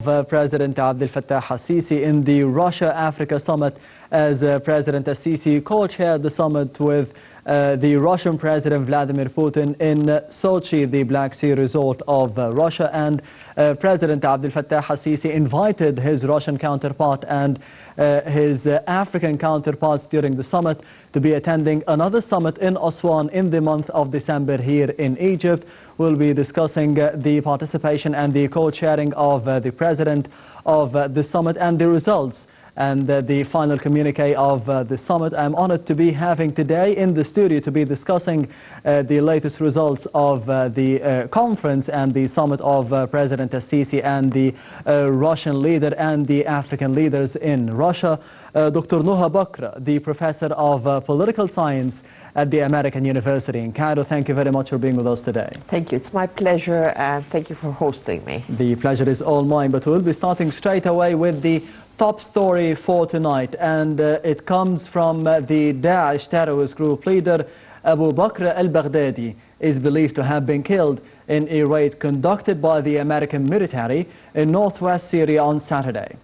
President Abdel Fattah al-Sisi in the Russia-Africa summit as President al-Sisi co-chaired the summit with the Russian President Vladimir Putin in Sochi, the Black Sea resort of Russia. And President Abdel Fattah al-Sisi invited his Russian counterpart and his African counterparts during the summit to be attending another summit in Aswan in the month of December here in Egypt. We'll be discussing the participation and the co-chairing of the president of the summit and the results and the final communique of the summit. I'm honored to be having today in the studio to be discussing the latest results of the conference and the summit of President al-Sisi and the Russian leader and the African leaders in Russia. Dr. Noha Bakr, the professor of political science at the American University in Cairo. Thank you very much for being with us today. Thank you. It's my pleasure, and thank you for hosting me. The pleasure is all mine, but we'll be starting straight away with the top story for tonight, and it comes from the Daesh terrorist group leader Abu Bakr al-Baghdadi is believed to have been killed in a raid conducted by the American military in northwest Syria on Saturday.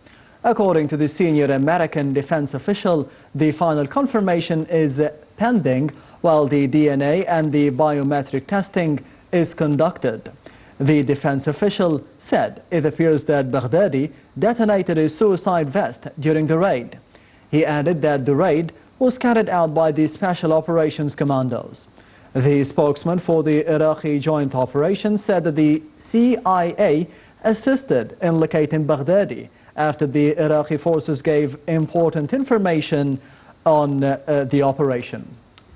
According to the senior American defense official, the final confirmation is pending while the DNA and the biometric testing is conducted. The defense official said it appears that Baghdadi detonated a suicide vest during the raid. He added that the raid was carried out by the Special Operations Commandos. The spokesman for the Iraqi Joint Operations said that the CIA assisted in locating Baghdadi after the Iraqi forces gave important information on the operation.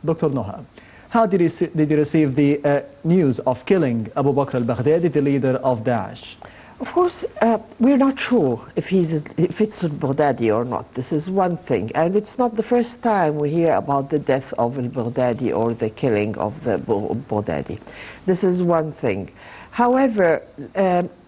Dr. Noha, how did you receive the news of killing Abu Bakr al-Baghdadi, the leader of Daesh? Of course, we're not sure if it's al-Baghdadi or not. This is one thing. And it's not the first time we hear about the death of al-Baghdadi or the killing of the Baghdadi. This is one thing. However,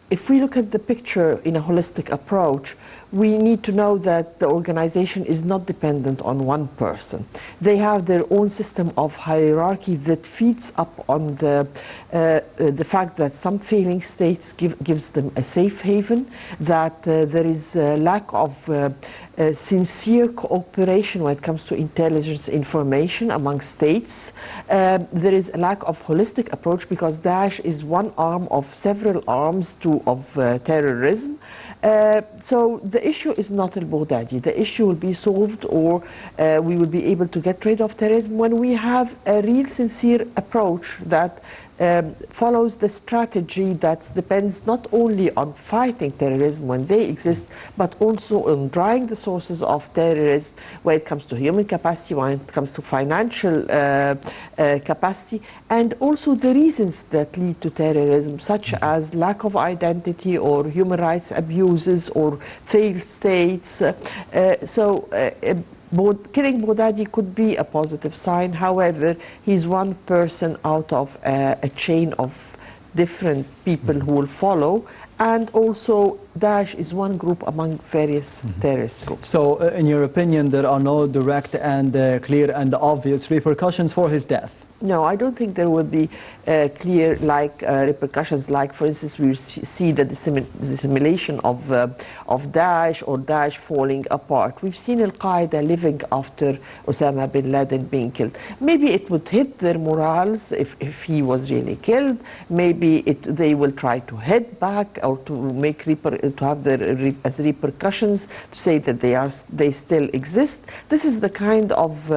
if we look at the picture in a holistic approach, we need to know that the organization is not dependent on one person. They have their own system of hierarchy that feeds up on the fact that some failing states gives them a safe haven, that there is a lack of sincere cooperation when it comes to intelligence information among states. There is a lack of holistic approach because Daesh is one arm of several arms of terrorism. So the issue is not al-Baghdadi. The issue will be solved, or we will be able to get rid of terrorism when we have a real sincere approach that follows the strategy that depends not only on fighting terrorism when they exist, but also on drying the sources of terrorism when it comes to human capacity, when it comes to financial capacity, and also the reasons that lead to terrorism, such as lack of identity or human rights abuses or failed states. Killing Baghdadi could be a positive sign. However, he's one person out of a chain of different people who will follow. And also, Daesh is one group among various terrorist groups. So, in your opinion, there are no direct and clear and obvious repercussions for his death? No, I don't think there will be clear repercussions. Like, for instance, we see the dissimulation of Daesh or Daesh falling apart. We've seen Al-Qaeda living after Osama bin Laden being killed. Maybe it would hit their morals if he was really killed. Maybe they will try to head back or to have their as repercussions to say that they still exist. This is the kind of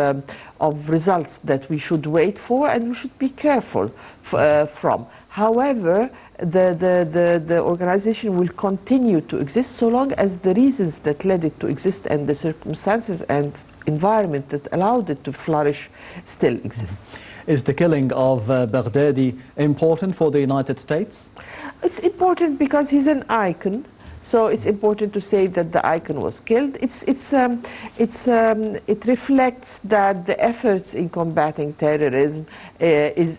results that we should wait for and we should be careful from. However, the organization will continue to exist so long as the reasons that led it to exist and the circumstances and environment that allowed it to flourish still exists. Is the killing of Baghdadi important for the United States? It's important because he's an icon. So it's important to say that the icon was killed. It reflects that the efforts in combating terrorism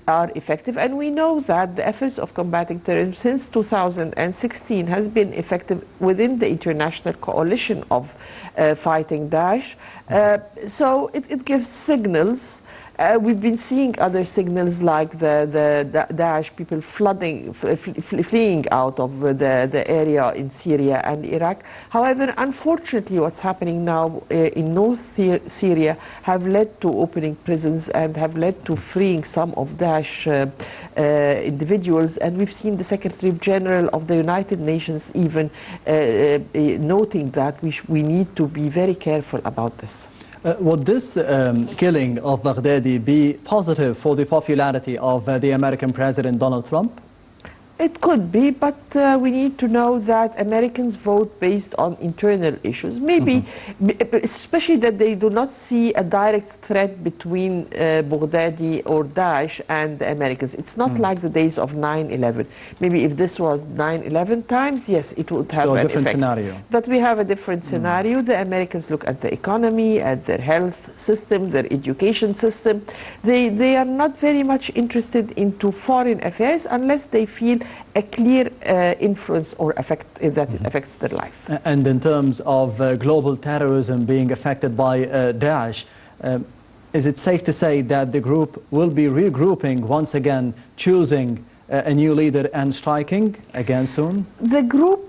are effective, and we know that the efforts of combating terrorism since 2016 has been effective within the international coalition of fighting Daesh. So it gives signals We've been seeing other signals like the Daesh people fleeing out of the area in Syria and Iraq. However, unfortunately, what's happening now in North Syria have led to opening prisons and have led to freeing some of Daesh individuals. And we've seen the Secretary General of the United Nations even noting that we need to be very careful about this. Would this killing of Baghdadi be positive for the popularity of the American President Donald Trump? It could be, but we need to know that Americans vote based on internal issues. Maybe, especially that they do not see a direct threat between Baghdadi or Daesh and the Americans. It's not like the days of 9/11. Maybe if this was 9/11 times, yes, it would have so an a different effect. scenario. But we have a different scenario. The Americans look at the economy, at their health system, their education system. They are not very much interested into foreign affairs unless they feel a clear influence or effect that affects their life. And in terms of global terrorism being affected by Daesh, is it safe to say that the group will be regrouping once again, choosing a new leader and striking again soon? The group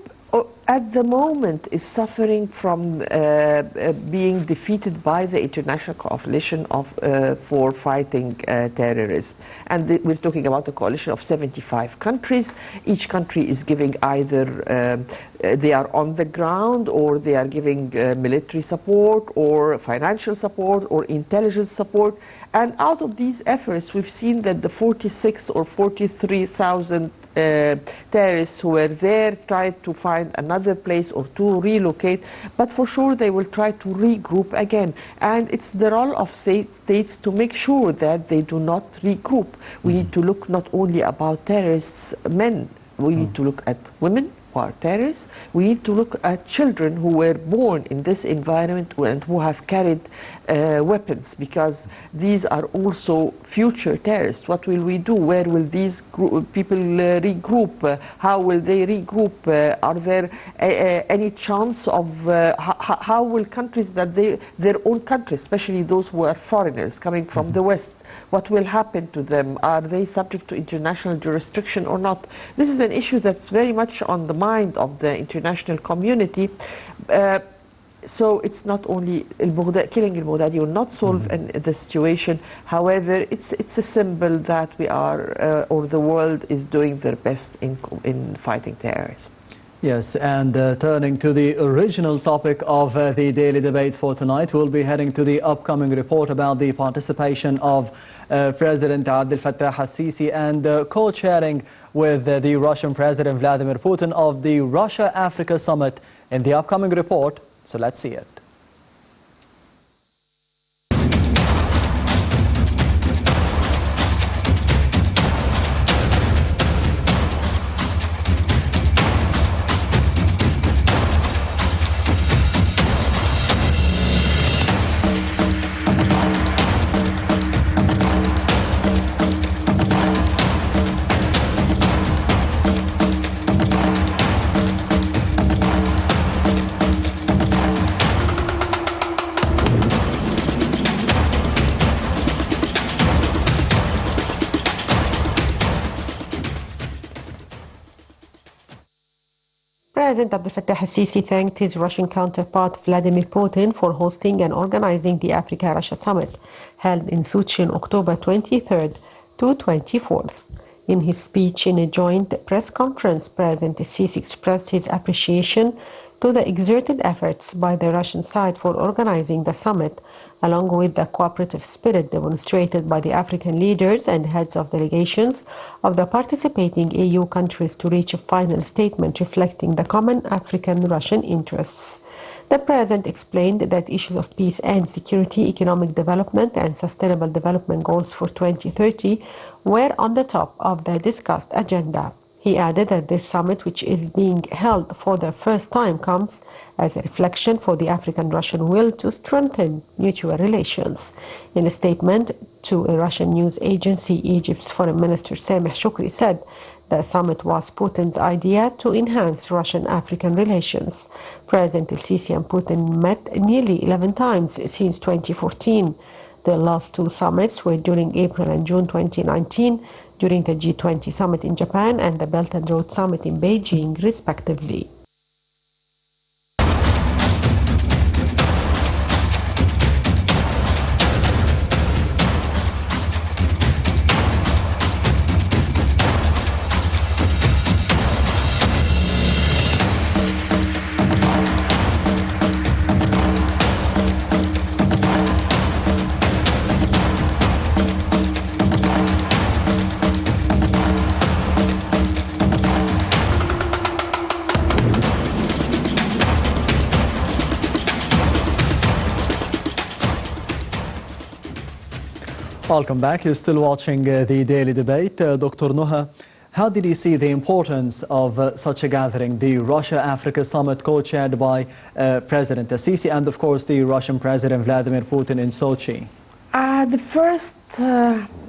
at the moment is suffering from being defeated by the international coalition for fighting terrorism. And we're talking about a coalition of 75 countries. Each country is giving either they are on the ground, or they are giving military support or financial support or intelligence support. And out of these efforts, we've seen that the 46 or 43,000 terrorists who were there tried to find another place or to relocate, but for sure they will try to regroup again. And it's the role of states to make sure that they do not regroup. We need to look not only about terrorists, men, we need to look at women who are terrorists. We need to look at children who were born in this environment and who have carried weapons, because these are also future terrorists. What will we do? Where will these people regroup? How will they regroup? Are there any chance of how will countries that their own countries, especially those who are foreigners coming from the West, what will happen to them? Are they subject to international jurisdiction or not? This is an issue that's very much on the mind of the international community. So it's not only killing al-Baghdadi will not solve the situation. However, it's a symbol that we are, or the world is doing their best in fighting terrorism. Yes, and turning to the original topic of the daily debate for tonight, we'll be heading to the upcoming report about the participation of President Abdel Fattah al-Sisi and co-chairing with the Russian President Vladimir Putin of the Russia-Africa Summit in the upcoming report. So let's see it. President Abdel Fattah al-Sisi thanked his Russian counterpart Vladimir Putin for hosting and organizing the Africa-Russia Summit, held in Sochi on October 23rd to 24th. In his speech in a joint press conference, President al-Sisi expressed his appreciation to the exerted efforts by the Russian side for organizing the summit, along with the cooperative spirit demonstrated by the African leaders and heads of delegations of the participating EU countries to reach a final statement reflecting the common African-Russian interests. The President explained that issues of peace and security, economic development, and sustainable development goals for 2030 were on the top of the discussed agenda. He added that this summit, which is being held for the first time, comes as a reflection for the African-Russian will to strengthen mutual relations. In a statement to a Russian news agency, Egypt's Foreign Minister Sameh Shoukry said the summit was Putin's idea to enhance Russian-African relations. President al-Sisi and Putin met nearly 11 times since 2014. The last two summits were during April and June 2019, during the G20 summit in Japan and the Belt and Road Summit in Beijing, respectively. Welcome back. You're still watching the daily debate. Dr. Noha, how did you see the importance of such a gathering, the Russia-Africa summit co-chaired by President Sisi and, of course, the Russian President Vladimir Putin in Sochi? The first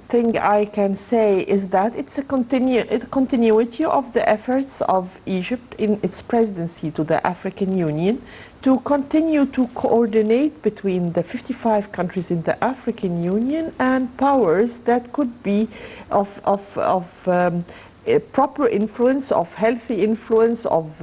thing I can say is that it's a continuity of the efforts of Egypt in its presidency to the African Union to continue to coordinate between the 55 countries in the African Union and powers that could be of proper influence, of healthy influence, of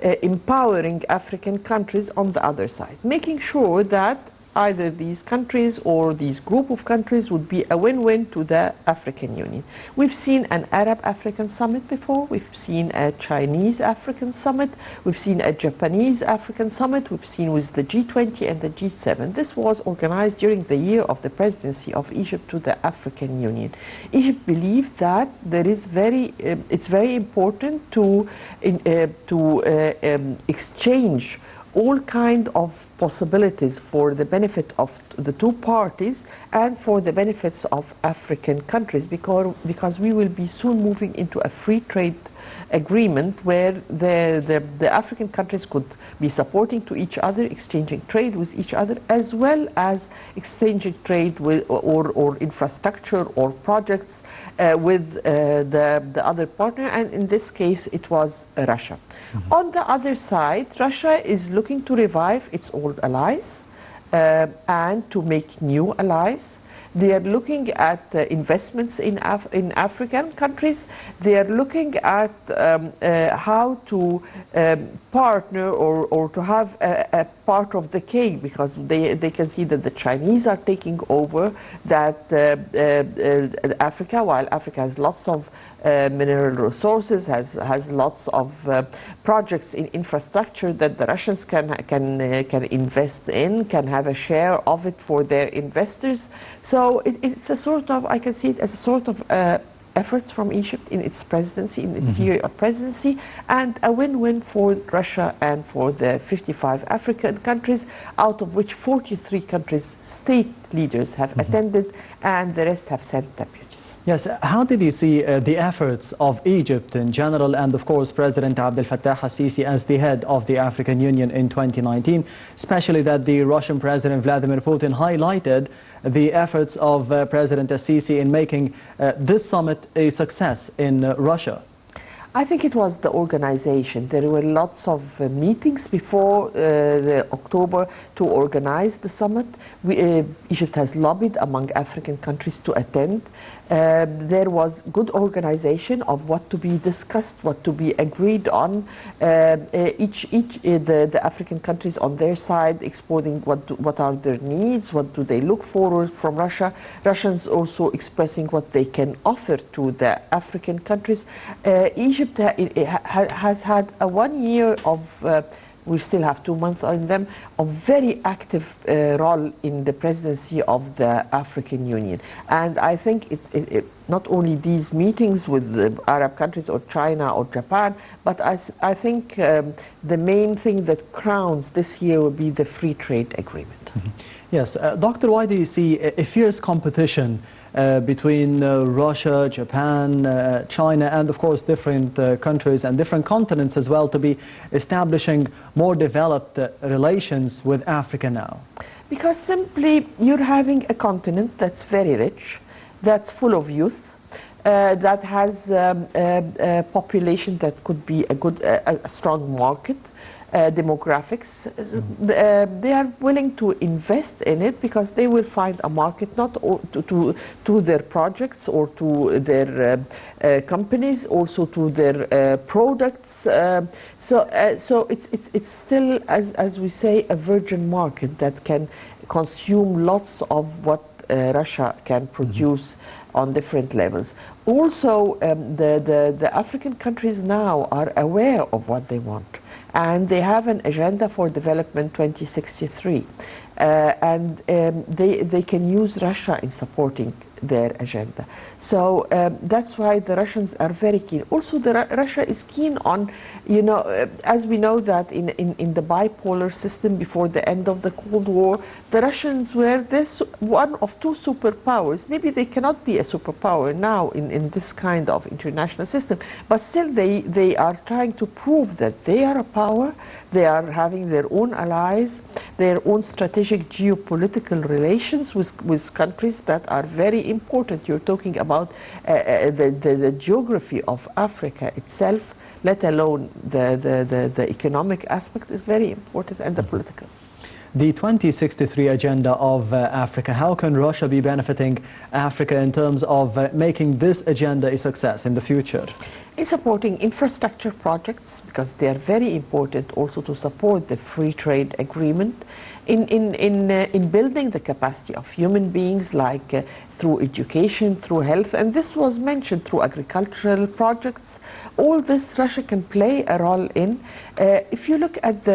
empowering African countries on the other side, making sure that either these countries or these group of countries would be a win-win to the African Union. We've seen an Arab-African summit before, we've seen a Chinese-African summit, we've seen a Japanese-African summit, we've seen with the G20 and the G7. This was organized during the year of the presidency of Egypt to the African Union. Egypt believed that there is it's very important to exchange all kind of possibilities for the benefit of the two parties and for the benefits of African countries, because we will be soon moving into a free trade agreement where the African countries could be supporting to each other, exchanging trade with each other, as well as exchanging trade with or infrastructure or projects with the other partner, and in this case it was Russia. On the other side, Russia is looking to revive its old allies and to make new allies. They are looking at investments in African countries. They are looking at how to partner or to have a part of the cake, because they can see that the Chinese are taking over that Africa, while Africa has lots of mineral resources, has lots of projects in infrastructure that the Russians can invest in, can have a share of it for their investors. So it's a sort of, I can see it as a sort of efforts from Egypt in its presidency, in its year of presidency, and a win-win for Russia and for the 55 African countries, out of which 43 countries state leaders have attended and the rest have sent deputies. Yes, how did you see the efforts of Egypt in general and of course President Abdel Fattah al-Sisi as the head of the African Union in 2019, especially that the Russian President Vladimir Putin highlighted the efforts of President al-Sisi in making this summit a success in Russia? I think it was the organization. There were lots of meetings before the October to organize the summit. Egypt has lobbied among African countries to attend. There was good organization of what to be discussed, what to be agreed on. The African countries on their side exporting what are their needs, what do they look forward from Russia. Russians also expressing what they can offer to the African countries. Egypt has had a 1 year of we still have 2 months on them, of very active role in the presidency of the African Union. And I think not only these meetings with the Arab countries or China or Japan, but I think the main thing that crowns this year will be the free trade agreement. Yes, Doctor, why do you see a fierce competition between Russia, Japan, China, and of course different countries and different continents as well to be establishing more developed relations with Africa now? Because simply you're having a continent that's very rich, that's full of youth, that has a population that could be a strong market. demographics. They are willing to invest in it because they will find a market not to their projects or to their companies, also to their products. So it's still, as we say, a virgin market that can consume lots of what Russia can produce on different levels. Also, the African countries now are aware of what they want, and they have an agenda for development 2063, and they can use Russia in supporting their agenda. So that's why the Russians are very keen. Also, Russia is keen on, as we know that in the bipolar system before the end of the Cold War, the Russians were this one of two superpowers. Maybe they cannot be a superpower now in this kind of international system, but still they are trying to prove that they are a power. They are having their own allies, their own strategic geopolitical relations with countries that are very important. You're talking about the geography of Africa itself, let alone the economic aspect is very important, and the political. The 2063 agenda of Africa, how can Russia be benefiting Africa in terms of making this agenda a success in the future? In supporting infrastructure projects, because they are very important also to support the free trade agreement, in building the capacity of human beings, like through education, through health, and this was mentioned through agricultural projects. All this Russia can play a role in. If you look at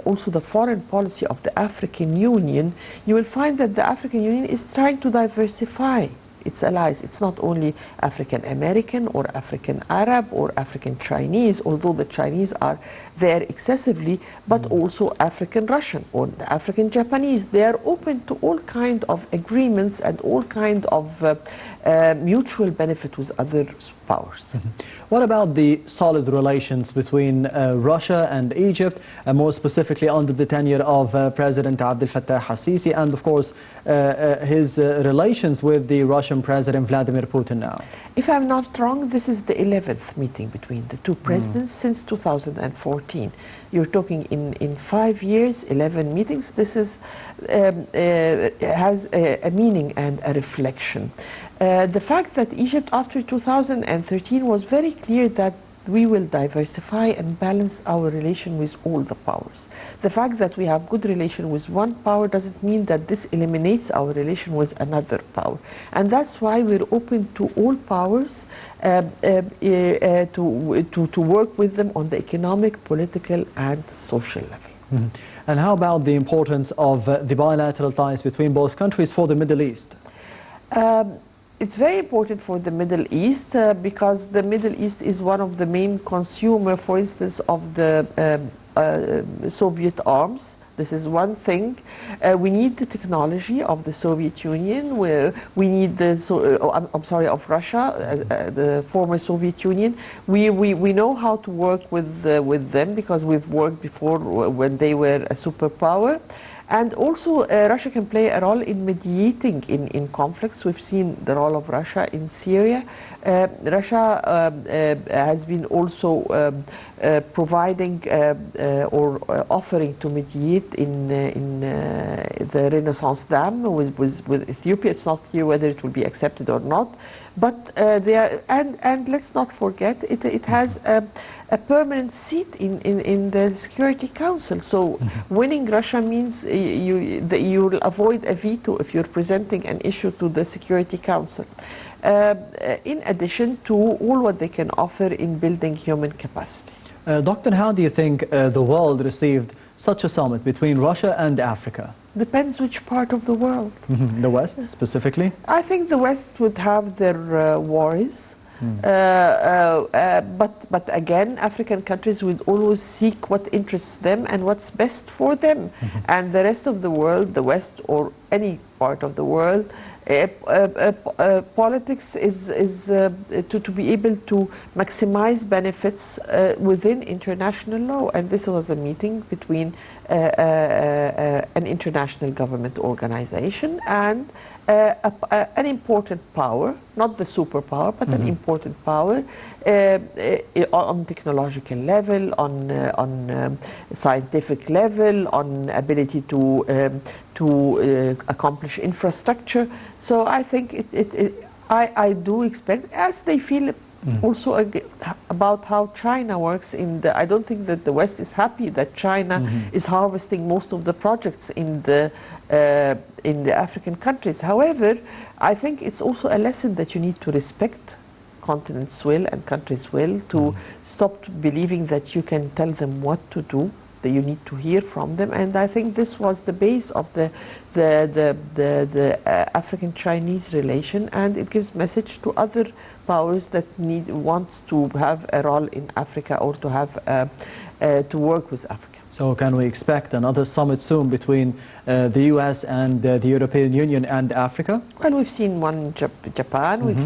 also the foreign policy of the African Union, you will find that the African Union is trying to diversify its allies. It's not only African American or African Arab or African Chinese, although the Chinese are there excessively, but also African Russian or the African Japanese. They are open to all kind of agreements and all kind of mutual benefit with other powers. What about the solid relations between Russia and Egypt, more specifically under the tenure of President Abdel Fattah al-Sisi, and of course his relations with the Russian President Vladimir Putin now? If I'm not wrong, this is the 11th meeting between the two presidents since 2014. You're talking in 5 years, 11 meetings. This is has a meaning and a reflection. The fact that Egypt after 2013 was very clear that we will diversify and balance our relation with all the powers. The fact that we have good relation with one power doesn't mean that this eliminates our relation with another power. And that's why we're open to all powers to work with them on the economic, political, and social level. And how about the importance of the bilateral ties between both countries for the Middle East? It's very important for the Middle East because the Middle East is one of the main consumer, for instance, of the Soviet arms. This is one thing. We need the technology of the Soviet Union. We need the, of Russia, the former Soviet Union. We know how to work with them because we've worked before when they were a superpower. And also, Russia can play a role in mediating in conflicts. We've seen the role of Russia in Syria. Russia has been also providing or offering to mediate in the Renaissance Dam with Ethiopia. It's not clear whether it will be accepted or not. But they are, and let's not forget, it has a permanent seat in the Security Council. So winning Russia means you will avoid a veto if you're presenting an issue to the Security Council. In addition to all what they can offer in building human capacity. Doctor, how do you think the world received such a summit between Russia and Africa? Depends which part of the world. The West, specifically? I think the West would have their worries. But again, African countries would always seek what interests them and what's best for them. And the rest of the world, the West or any part of the world. Politics is to be able to maximize benefits within international law, and this was a meeting between an international government organization and an important power, not the superpower, but an important power on technological level, on scientific level, on ability to accomplish infrastructure. So I think I do expect, as they feel also about how China works I don't think that the West is happy that China is harvesting most of the projects in the African countries. However, I think it's also a lesson that you need to respect continents' will and countries' will, to stop believing that you can tell them what to do, that you need to hear from them. And I think this was the base of the African-Chinese relation, and it gives message to other powers that wants to have a role in Africa or to have to work with Africa. So can we expect another summit soon between the US and the European Union and Africa? Well, we've seen one in Japan, we've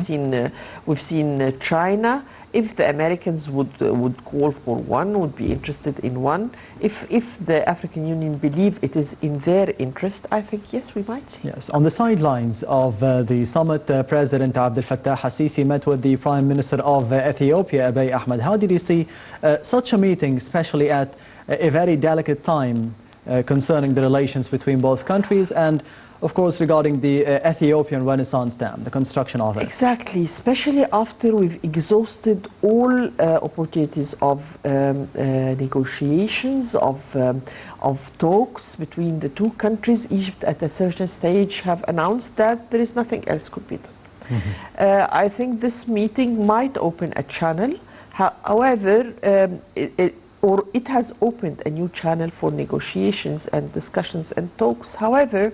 seen China. If the Americans would call for one, would be interested in one. If the African Union believe it is in their interest, I think, yes, we might see. Yes. On the sidelines of the summit, President Abdel Fattah al-Sisi met with the Prime Minister of Ethiopia, Abiy Ahmed. How did you see such a meeting, especially at a very delicate time concerning the relations between both countries and, of course, regarding the Ethiopian Renaissance Dam, the construction of it? Exactly, especially after we've exhausted all opportunities of negotiations, of talks between the two countries. Egypt at a certain stage have announced that there is nothing else could be done. I think this meeting might open a channel. However, it has opened a new channel for negotiations and discussions and talks. However,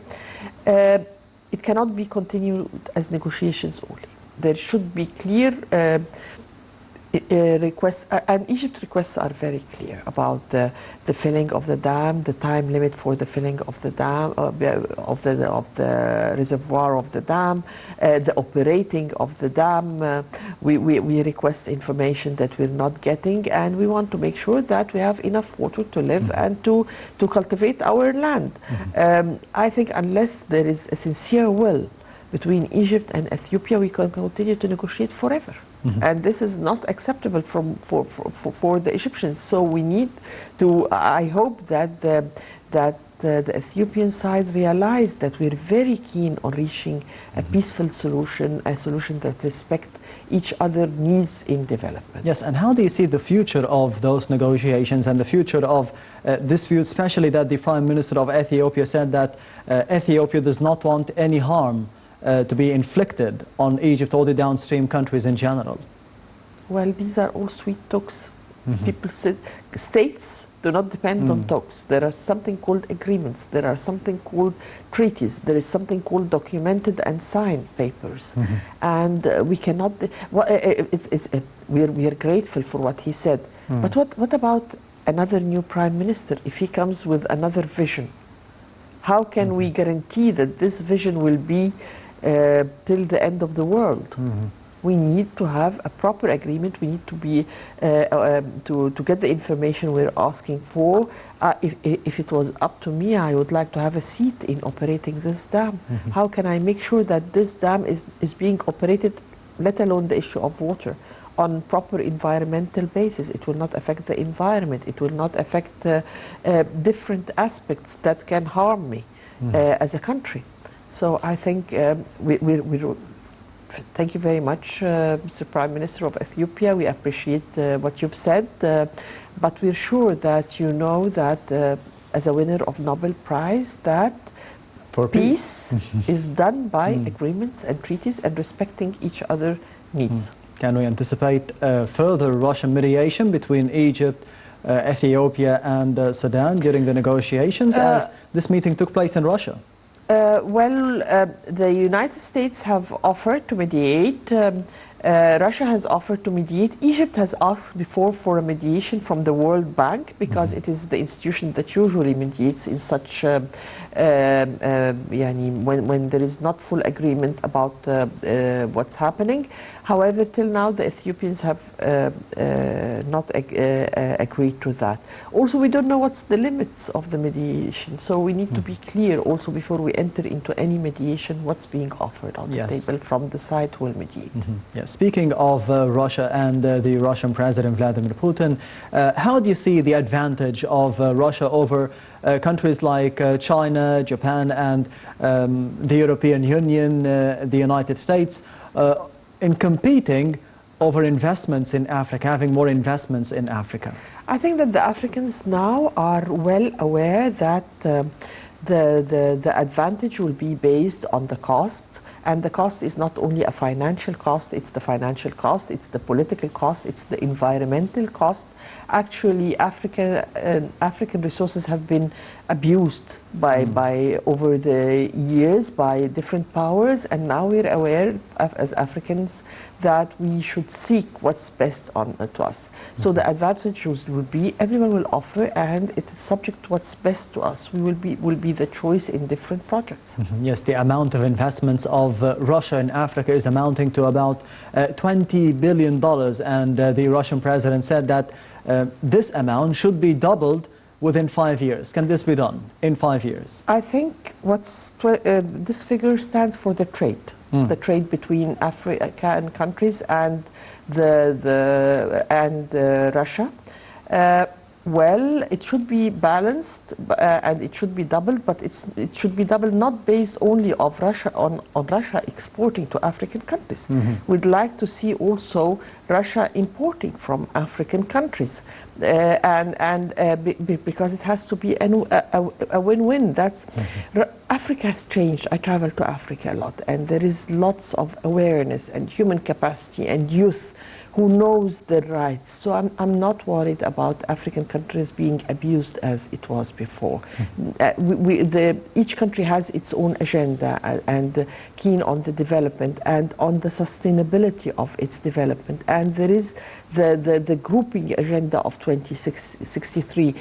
it cannot be continued as negotiations only. There should be clear requests, and Egypt requests are very clear about the filling of the dam, the time limit for the filling of the dam, of the reservoir of the dam, the operating of the dam. We request information that we're not getting, and we want to make sure that we have enough water to live and to cultivate our land. I think unless there is a sincere will between Egypt and Ethiopia, we can continue to negotiate forever. And this is not acceptable for the Egyptians. So we need to, I hope that the Ethiopian side realize that we're very keen on reaching a peaceful solution, a solution that respects each other's needs in development. Yes, and how do you see the future of those negotiations and the future of this view, especially that the Prime Minister of Ethiopia said that Ethiopia does not want any harm to be inflicted on Egypt or the downstream countries in general? Well, these are all sweet talks. People said states do not depend on talks. There are something called agreements. There are something called treaties. There is something called documented and signed papers. And we cannot. We are grateful for what he said. But what about another new prime minister if he comes with another vision? How can we guarantee that this vision will be till the end of the world? We need to have a proper agreement. We need to be to get the information we're asking for. If it was up to me, I would like to have a seat in operating this dam. How can I make sure that this dam is being operated, let alone the issue of water, on proper environmental basis? It will not affect the environment. It will not affect different aspects that can harm me as a country. So I think thank you very much, Mr. Prime Minister of Ethiopia. We appreciate what you've said, but we're sure that you know that as a winner of Nobel Prize, that for peace is done by agreements and treaties and respecting each other's needs. Can we anticipate further Russian mediation between Egypt, Ethiopia and Sudan during the negotiations as this meeting took place in Russia? The United States have offered to mediate Russia has offered to mediate. Egypt has asked before for a mediation from the World Bank because it is the institution that usually mediates in such when there is not full agreement about what's happening. However, till now the Ethiopians have not agreed to that. Also, we don't know what's the limits of the mediation, so we need to be clear also before we enter into any mediation what's being offered on the table from the side who will mediate. Yes. Speaking of Russia and the Russian President Vladimir Putin, how do you see the advantage of Russia over countries like China, Japan, and the European Union, the United States, in competing over investments in Africa, having more investments in Africa? I think that the Africans now are well aware that the advantage will be based on the cost. And the cost is not only a financial cost, it's the financial cost, it's the political cost, it's the environmental cost. Actually, African resources have been abused by over the years by different powers, and now we're aware as Africans that we should seek what's best to us. So the advantage will be everyone will offer, and it is subject to what's best to us. We will be the choice in different projects. Yes, the amount of investments of Russia in Africa is amounting to about $20 billion, and the Russian president said that this amount should be doubled within 5 years. Can this be done in 5 years? I think this figure stands for the trade. The trade between African countries and Russia. Well, it should be balanced and it should be doubled, but it should be doubled not based only on Russia exporting to African countries. We'd like to see also Russia importing from African countries, because it has to be a win-win. Africa has changed. I travel to Africa a lot, and there is lots of awareness and human capacity and youth who knows their rights. So I'm not worried about African countries being abused as it was before. Each country has its own agenda and keen on the development and on the sustainability of its development. And there is the grouping agenda of 2063.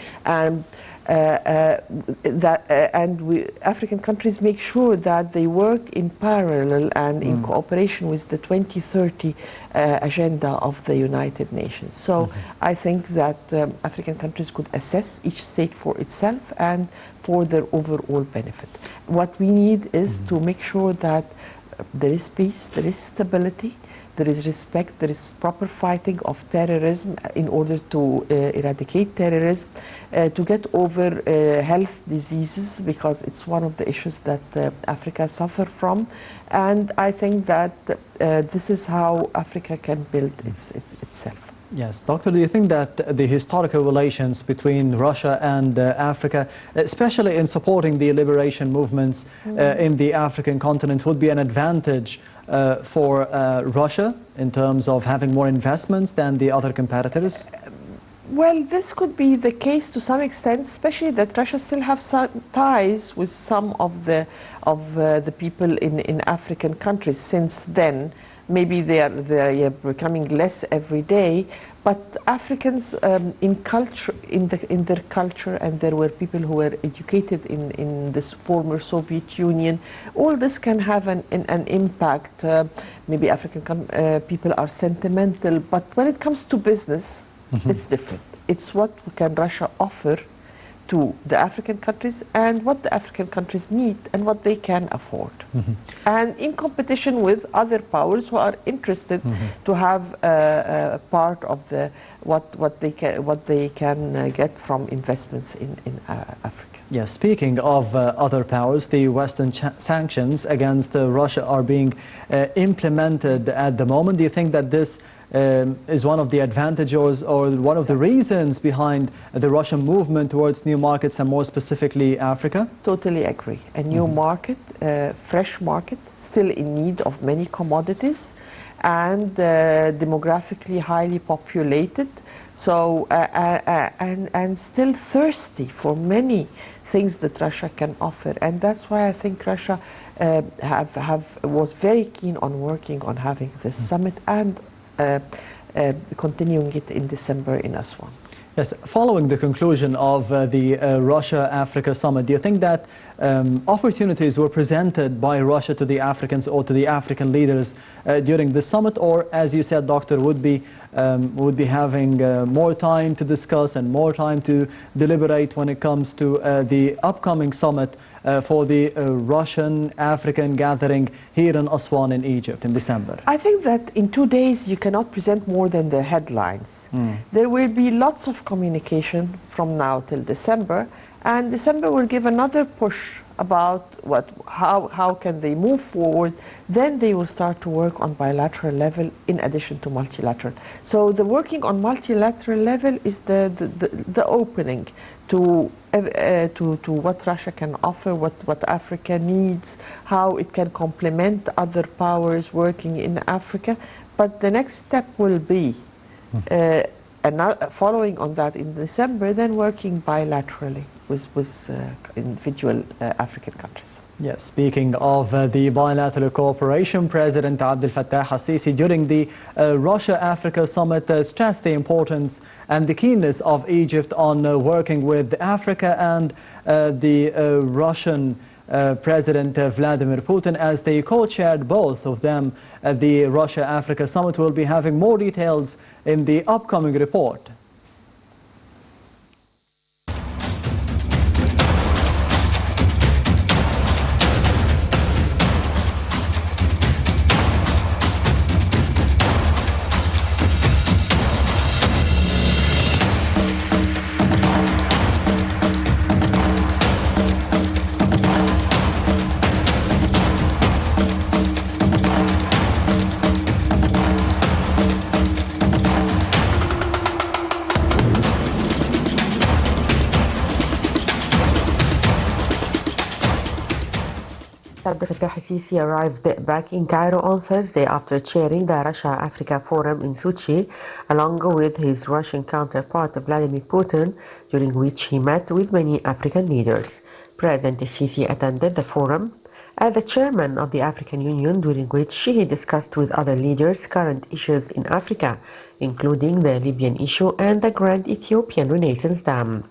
African countries make sure that they work in parallel and in cooperation with the 2030 agenda of the United Nations. So I think that African countries could assess each state for itself and for their overall benefit. What we need is to make sure that there is peace, there is stability, there is respect, there is proper fighting of terrorism in order to eradicate terrorism, to get over health diseases, because it's one of the issues that Africa suffers from. And I think that this is how Africa can build itself. Yes, Doctor, do you think that the historical relations between Russia and Africa, especially in supporting the liberation movements in the African continent, would be an advantage for Russia in terms of having more investments than the other competitors? Well, this could be the case to some extent, especially that Russia still have some ties with some of the people in African countries. Since then, maybe they are becoming less every day, but Africans in their culture, and there were people who were educated in this former Soviet Union. All this can have an impact. Maybe African people are sentimental, but when it comes to business, it's different. It's what can Russia offer to the African countries and what the African countries need and what they can afford. And in competition with other powers who are interested to have a part of what they can get from investments in Africa. Yes, speaking of other powers, the Western sanctions against Russia are being implemented at the moment. Do you think that this is one of the advantages or one of the reasons behind the Russian movement towards new markets and more specifically Africa? Totally agree. A new market, fresh market, still in need of many commodities and demographically highly populated. So and still thirsty for many things that Russia can offer, and that's why I think Russia was very keen on working on having this summit and continuing it in December in Aswan. Yes, following the conclusion of the Russia-Africa summit, do you think that opportunities were presented by Russia to the Africans or to the African leaders during the summit, or, as you said, Doctor, would be having more time to discuss and more time to deliberate when it comes to the upcoming summit for the Russian-African gathering here in Aswan in Egypt in December? I think that in 2 days you cannot present more than the headlines. There will be lots of communication from now till December, and December will give another push about how can they move forward. Then they will start to work on bilateral level in addition to multilateral. So the working on multilateral level is the opening to what Russia can offer, what Africa needs, how it can complement other powers working in Africa. But the next step will be following on that in December, then working bilaterally with individual African countries. Yes, speaking of the bilateral cooperation, President Abdel Fattah al-Sisi during the Russia-Africa summit stressed the importance and the keenness of Egypt on working with Africa and the Russian President Vladimir Putin, as they co-chaired both of them at the Russia-Africa summit. We'll be having more details in the upcoming report. Abdel Fattah al-Sisi arrived back in Cairo on Thursday after chairing the Russia-Africa Forum in Sochi, along with his Russian counterpart Vladimir Putin, during which he met with many African leaders. President al-Sisi attended the forum as the chairman of the African Union, during which he discussed with other leaders current issues in Africa, including the Libyan issue and the Grand Ethiopian Renaissance Dam.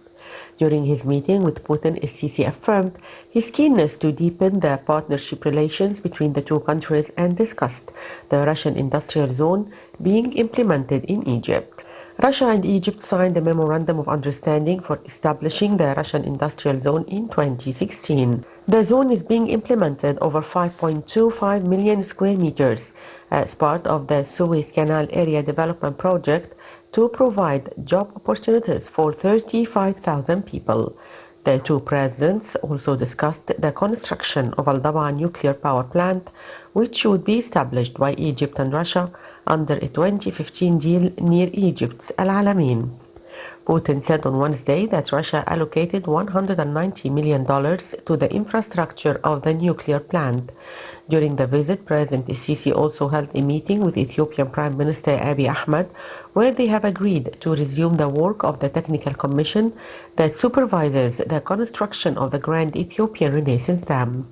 During his meeting with Putin, al-Sisi affirmed his keenness to deepen the partnership relations between the two countries and discussed the Russian industrial zone being implemented in Egypt. Russia and Egypt signed a memorandum of understanding for establishing the Russian industrial zone in 2016. The zone is being implemented over 5.25 million square meters as part of the Suez Canal Area Development Project to provide job opportunities for 35,000 people. The two presidents also discussed the construction of Al-Daba nuclear power plant, which would be established by Egypt and Russia under a 2015 deal near Egypt's Al Alamein. Putin said on Wednesday that Russia allocated $190 million to the infrastructure of the nuclear plant. During the visit, President al-Sisi also held a meeting with Ethiopian Prime Minister Abiy Ahmed, where they have agreed to resume the work of the technical commission that supervises the construction of the Grand Ethiopian Renaissance Dam.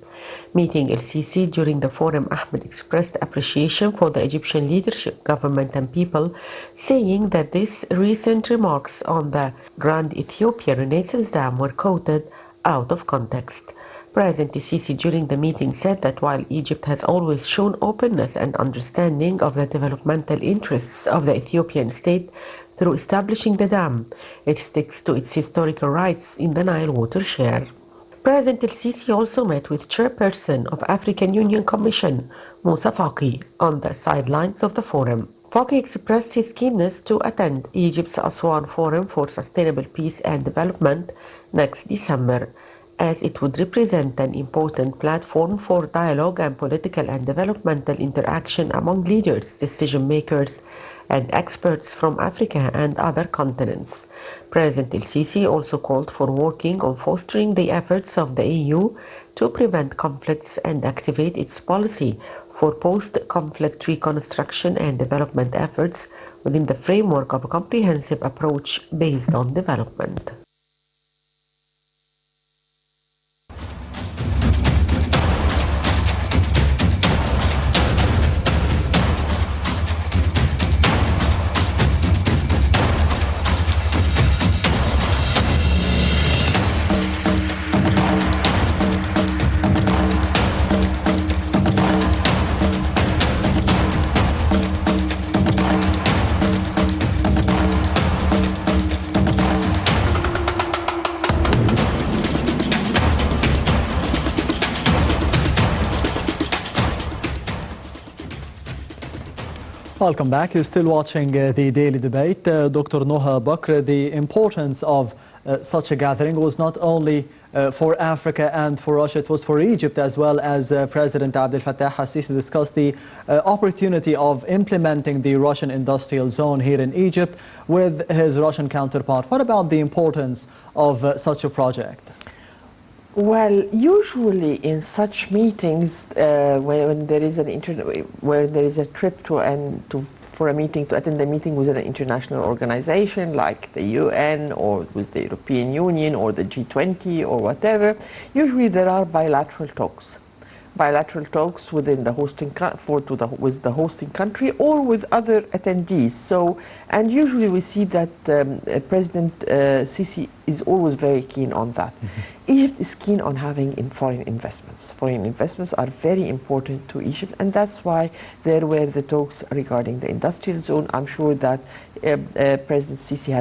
Meeting al-Sisi during the forum, Ahmed expressed appreciation for the Egyptian leadership, government and people, saying that these recent remarks on the Grand Ethiopian Renaissance Dam were quoted out of context. President al-Sisi during the meeting said that while Egypt has always shown openness and understanding of the developmental interests of the Ethiopian state through establishing the dam, it sticks to its historical rights in the Nile water share. President al-Sisi also met with Chairperson of African Union Commission, Moussa Faki, on the sidelines of the forum. Faki expressed his keenness to attend Egypt's Aswan Forum for Sustainable Peace and Development next December, as it would represent an important platform for dialogue and political and developmental interaction among leaders, decision-makers, and experts from Africa and other continents. President al-Sisi also called for working on fostering the efforts of the EU to prevent conflicts and activate its policy for post-conflict reconstruction and development efforts within the framework of a comprehensive approach based on development. Welcome back. You're still watching the daily debate. Dr. Noha Bakr, the importance of such a gathering was not only for Africa and for Russia, it was for Egypt as well, as President Abdel Fattah al-Sisi discussed the opportunity of implementing the Russian industrial zone here in Egypt with his Russian counterpart. What about the importance of such a project? Well, usually in such meetings, when there is where there is a trip for a meeting to attend a meeting with an international organization like the UN or with the European Union or the G20 or whatever, usually there are bilateral talks. Bilateral talks within the with the hosting country or with other attendees. So, and usually we see that President Sisi is always very keen on that. Egypt is keen on having foreign investments. Foreign investments are very important to Egypt, and that's why there were the talks regarding the industrial zone. I'm sure that President Sisi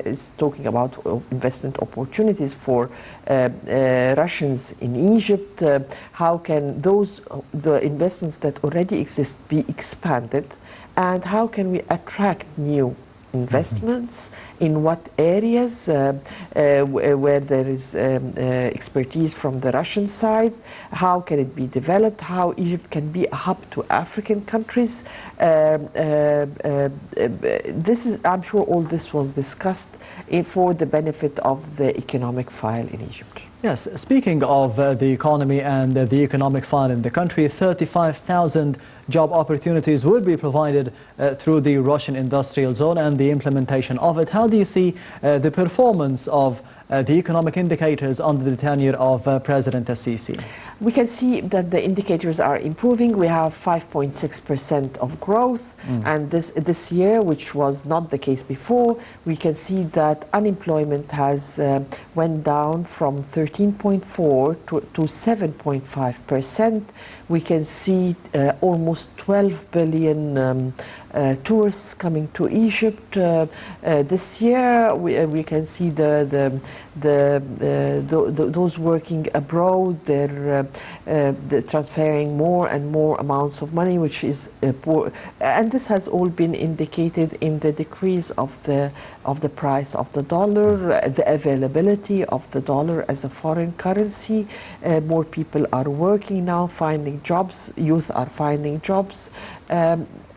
is talking about investment opportunities for Russians in Egypt. How can the investments that already exist be expanded, and how can we attract new investments, in what areas where there is expertise from the Russian side, how can it be developed, how Egypt can be a hub to African countries. I'm sure all this was discussed for the benefit of the economic file in Egypt. Yes, speaking of the economy and the economic file in the country, 35,000 job opportunities will be provided through the Russian industrial zone and the implementation of it. How do you see the performance of the economic indicators under the tenure of President al-Sisi? We can see that the indicators are improving. We have 5.6% of growth, and this year, which was not the case before, we can see that unemployment has went down from 13.4 to 7.5%. We can see almost 12 billion tourists coming to Egypt this year. We can see those working abroad. They're transferring more and more amounts of money, which is poor. And this has all been indicated in the decrease of the price of the dollar, the availability of the dollar as a foreign currency. More people are working now, finding jobs. Youth are finding jobs.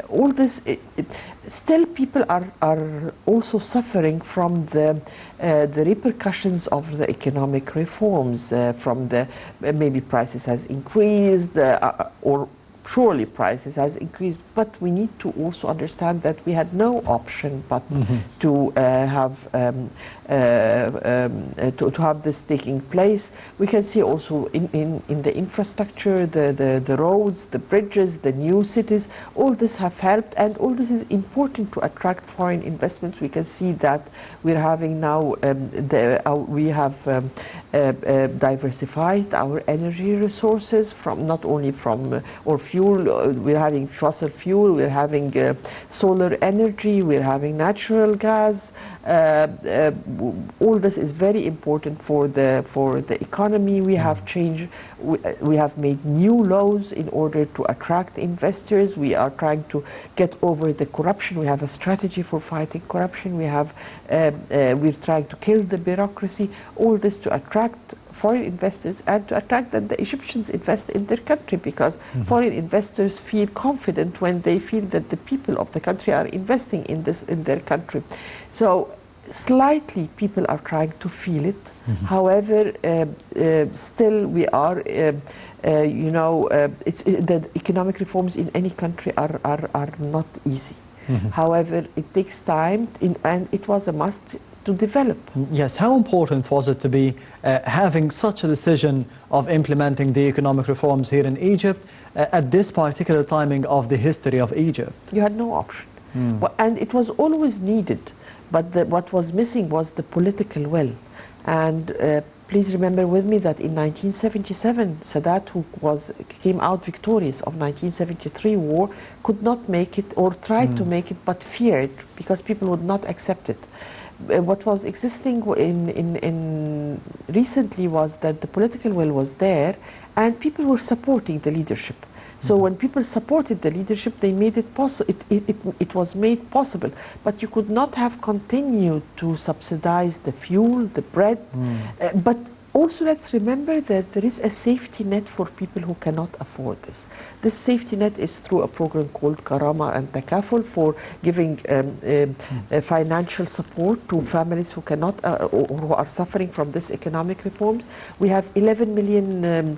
All this, still people are also suffering from the repercussions of the economic reforms, from the maybe prices has increased or surely prices has increased, but we need to also understand that we had no option but to have this taking place. We can see also in the infrastructure, the roads, the bridges, the new cities, all this have helped, and all this is important to attract foreign investments. We can see that we're having now, we have diversified our energy resources from not only from or fuel, we're having fossil fuel, we're having solar energy, we're having natural gas. All this is very important for the economy. We have changed, we have made new laws in order to attract investors. We are trying to get over the corruption. We have a strategy for fighting corruption. We have we're trying to kill the bureaucracy. All this to attract foreign investors and to attract that the Egyptians invest in their country, because foreign investors feel confident when they feel that the people of the country are investing in their country. So slightly people are trying to feel it. However, still we are the economic reforms in any country are not easy. However, it takes time, and it was a must to develop. Yes, how important was it to be having such a decision of implementing the economic reforms here in Egypt at this particular timing of the history of Egypt? You had no option. And it was always needed, but what was missing was the political will. And please remember with me that in 1977, Sadat, who came out victorious of 1973 war, could not make it or tried to make it, but feared because people would not accept it. What was existing in recently was that the political will was there and people were supporting the leadership. So when people supported the leadership, they made it possible. It was made possible, but you could not have continued to subsidize the fuel, the bread. But also, let's remember that there is a safety net for people who cannot afford this. This safety net is through a program called Karama and Takaful for giving financial support to families who cannot or who are suffering from this economic reforms. We have 11 million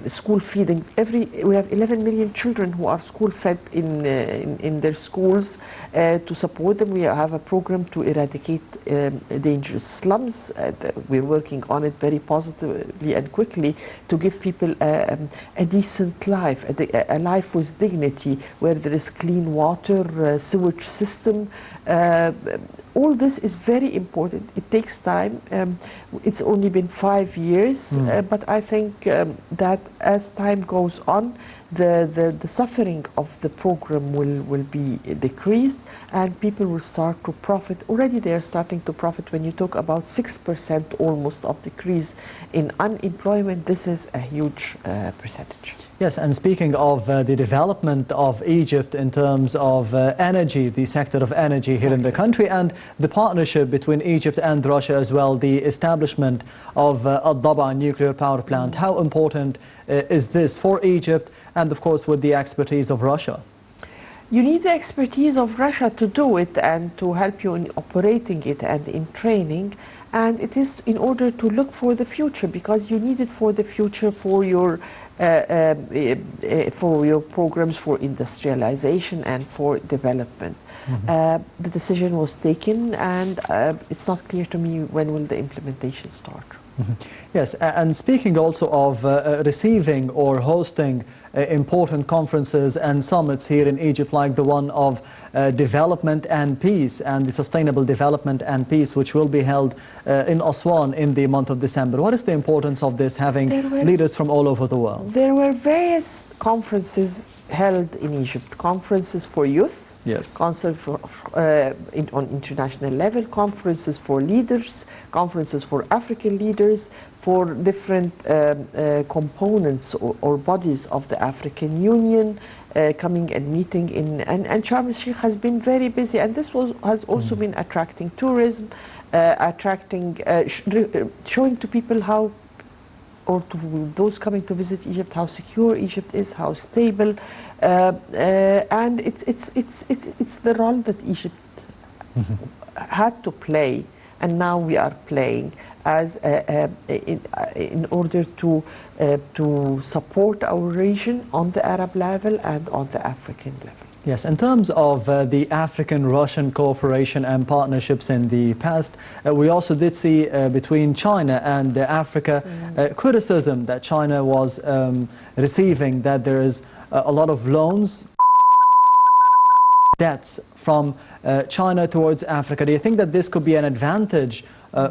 school feeding. We have 11 million children who are school fed in their schools. To support them, we have a program to eradicate dangerous slums. We're working on it very positively and quickly to give people a decent life, a life with dignity, where there is clean water, sewage system. All this is very important. It takes time. It's only been 5 years, but I think that as time goes on, the suffering of the program will be decreased and people will start to profit. Already they are starting to profit. When you talk about 6% almost of decrease in unemployment, this is a huge percentage. Yes, and speaking of the development of Egypt in terms of energy, the sector of energy here in the country, and the partnership between Egypt and Russia as well, the establishment of Al-Daba nuclear power plant, how important is this for Egypt and of course with the expertise of Russia? You need the expertise of Russia to do it and to help you in operating it and in training. And it is in order to look for the future, because you need it for the future for your programs for industrialization and for development. The decision was taken, and it's not clear to me when will the implementation start. Yes, and speaking also of receiving or hosting important conferences and summits here in Egypt, like the one of development and peace and the sustainable development and peace, which will be held in Aswan in the month of December. What is the importance of this, having leaders from all over the world? There were various conferences held in Egypt, conferences for youth, yes, conferences for, on international level, conferences for leaders, conferences for African leaders, for different components or bodies of the African Union coming and meeting in, and Sharm el-Sheikh has been very busy, and this has also been attracting tourism, showing to people how, or to those coming to visit Egypt, how secure Egypt is, how stable, and it's the role that Egypt had to play, and now we are playing as in order to support our region on the Arab level and on the African level. Yes, in terms of the African-Russian cooperation and partnerships in the past, we also did see between China and Africa criticism that China was receiving, that there is a lot of loans, debts from China towards Africa. Do you think that this could be an advantage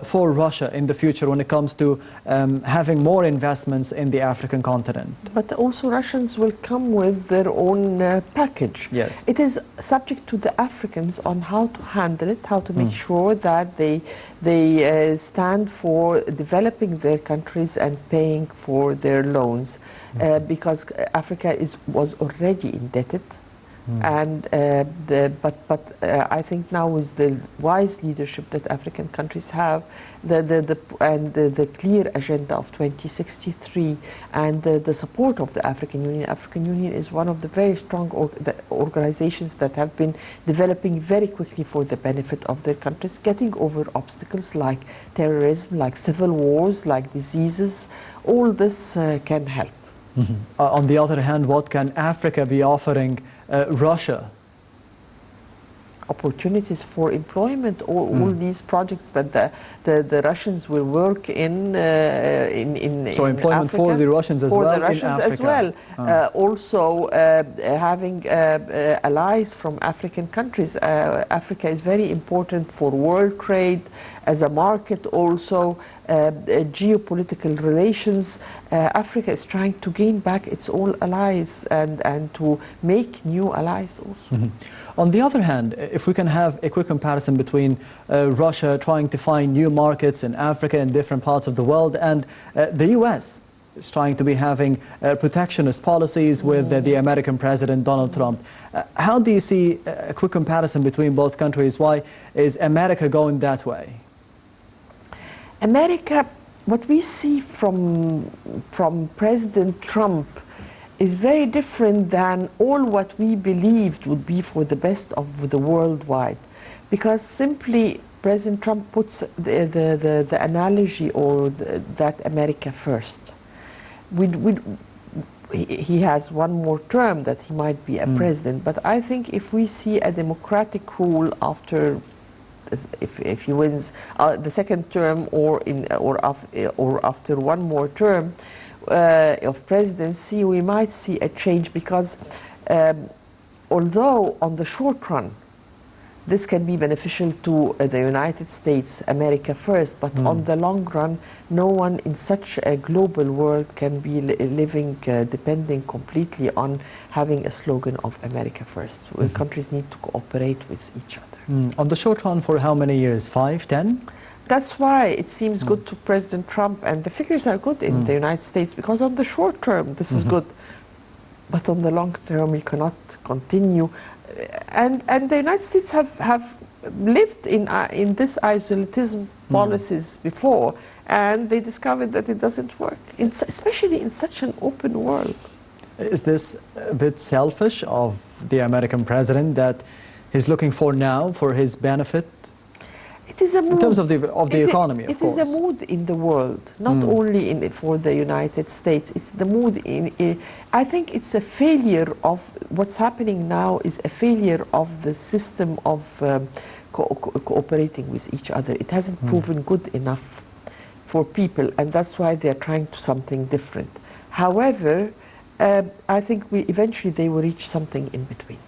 for Russia in the future when it comes to having more investments in the African continent? But also Russians will come with their own package. Yes. It is subject to the Africans on how to handle it, how to make sure that they stand for developing their countries and paying for their loans, because Africa was already indebted. And I think now with the wise leadership that African countries have, the clear agenda of 2063 and the support of the African Union is one of the very strong organizations that have been developing very quickly for the benefit of their countries, getting over obstacles like terrorism, like civil wars, like diseases. All this can help. On the other hand, what can Africa be offering Russia? opportunities for employment. All these projects that the Russians will work so in employment Africa, for the Russians as for well the Russians in as Africa. well. Also having allies from African countries. Africa is very important for world trade as a market, also geopolitical relations. Africa is trying to gain back its old allies and to make new allies also. On the other hand, if we can have a quick comparison between Russia trying to find new markets in Africa and different parts of the world, and the US is trying to be having protectionist policies with the American President Donald Trump. How do you see a quick comparison between both countries? Why is America going that way? America, what we see from President Trump is very different than all what we believed would be for the best of the worldwide. Because simply President Trump puts the analogy or that America first. He has one more term that he might be a president, but I think if we see a democratic rule after, if he wins the second term or after one more term of presidency, we might see a change, because although on the short run this can be beneficial to the United States, America first, but on the long run, no one in such a global world can be living depending completely on having a slogan of America first. Countries need to cooperate with each other. On the short run, for how many years? 5, 10? That's why it seems good to President Trump, and the figures are good in the United States, because on the short term this is good, but on the long term you cannot continue. And the United States have lived in this isolatism policies before, and they discovered that it doesn't work, especially in such an open world. Is this a bit selfish of the American president that he's looking for now for his benefit? It is a mood. In terms of the economy, of course. It is a mood in the world, not only for the United States. It's the mood I think it's a failure of what's happening now, is a failure of the system of cooperating with each other. It hasn't proven good enough for people, and that's why they're trying to something different. However, I think eventually they will reach something in between.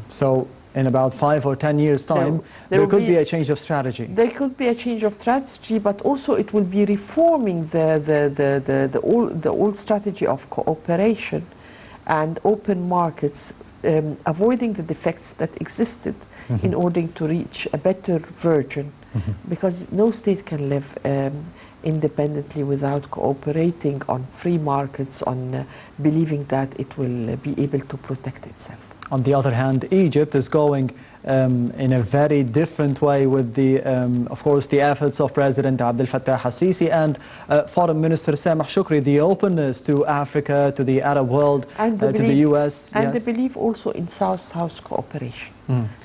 So in about 5 or 10 years' time, there could be a change of strategy. There could be a change of strategy, but also it will be reforming the old strategy of cooperation and open markets, avoiding the defects that existed in order to reach a better version, because no state can live independently without cooperating on free markets, on believing that it will be able to protect itself. On the other hand, Egypt is going in a very different way with of course, the efforts of President Abdel Fattah al-Sisi and Foreign Minister Sameh Shoukry, the openness to Africa, to the Arab world, and to the US. And they believe also in South-South cooperation.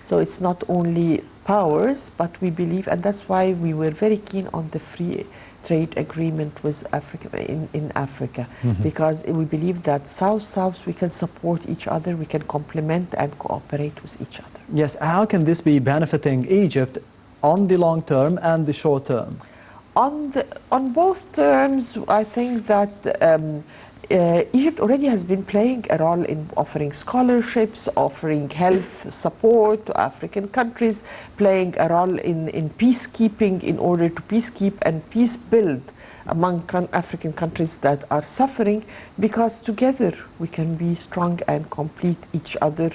So it's not only powers, but we believe, and that's why we were very keen on the free trade agreement with Africa in Africa, because we believe that South-South we can support each other, we can complement and cooperate with each other. Yes, how can this be benefiting Egypt on the long term and the short term? On both terms, I think that Egypt already has been playing a role in offering scholarships, offering health support to African countries, playing a role in peacekeeping in order to peacekeep and peace build among African countries that are suffering, because together we can be strong and complete each other.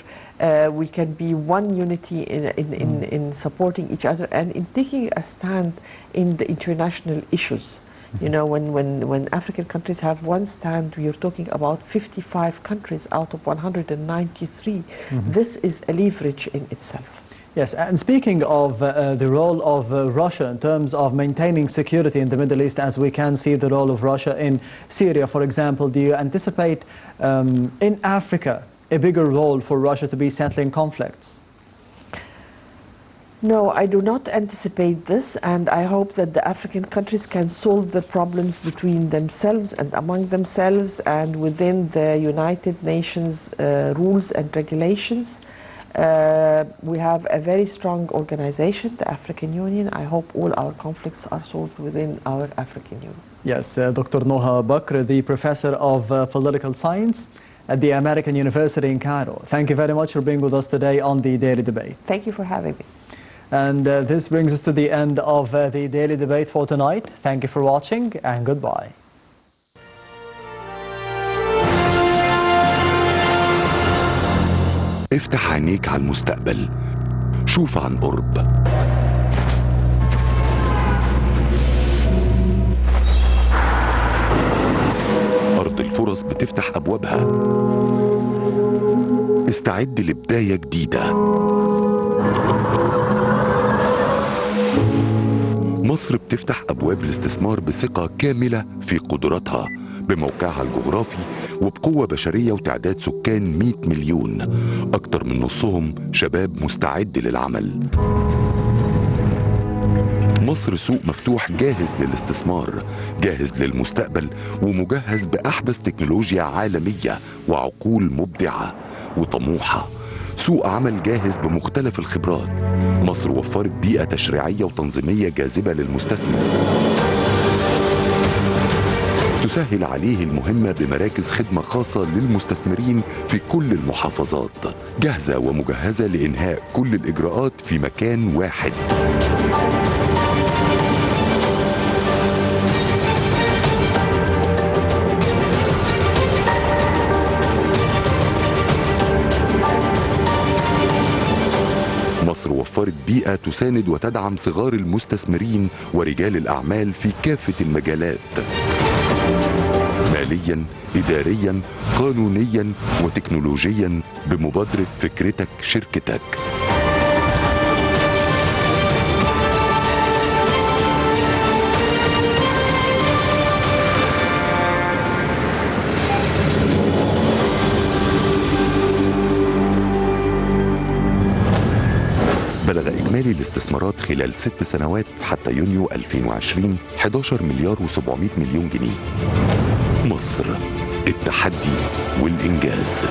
We can be one unity in supporting each other and in taking a stand in the international issues. You know, when African countries have one stand, we are talking about 55 countries out of 193. This is a leverage in itself. Yes, and speaking of the role of Russia in terms of maintaining security in the Middle East, as we can see the role of Russia in Syria, for example, do you anticipate in Africa a bigger role for Russia to be settling conflicts? No, I do not anticipate this, and I hope that the African countries can solve the problems between themselves and among themselves and within the United Nations rules and regulations. We have a very strong organization, the African Union. I hope all our conflicts are solved within our African Union. Yes, Dr. Noha Bakr, the professor of political science at the American University in Cairo. Thank you very much for being with us today on the Daily Debate. Thank you for having me. And this brings us to the end of the Daily Debate for tonight. Thank you for watching and goodbye. افتح عينيك على المستقبل، شوف عن قرب. أرض الفرص بتفتح أبوابها. استعد لبداية جديدة. مصر بتفتح أبواب الاستثمار بثقة كاملة في قدراتها، بموقعها الجغرافي وبقوة بشرية وتعداد سكان 100 مليون، أكتر من نصهم شباب مستعد للعمل. مصر سوق مفتوح جاهز للاستثمار، جاهز للمستقبل، ومجهز بأحدث تكنولوجيا عالمية وعقول مبدعة وطموحة. سوق عمل جاهز بمختلف الخبرات. مصر وفرت بيئة تشريعية وتنظيمية جاذبة للمستثمر، تسهل عليه المهمة بمراكز خدمة خاصة للمستثمرين في كل المحافظات، جاهزة ومجهزة لإنهاء كل الإجراءات في مكان واحد. مصر وفرت بيئة تساند وتدعم صغار المستثمرين ورجال الأعمال في كافة المجالات، مالياً، إدارياً، قانونياً وتكنولوجياً، بمبادرة فكرتك شركتك. بلغ إجمالي الاستثمارات خلال 6 سنوات حتى يونيو 2020 11 مليار و700 مليون جنيه. مصر، التحدي والإنجاز.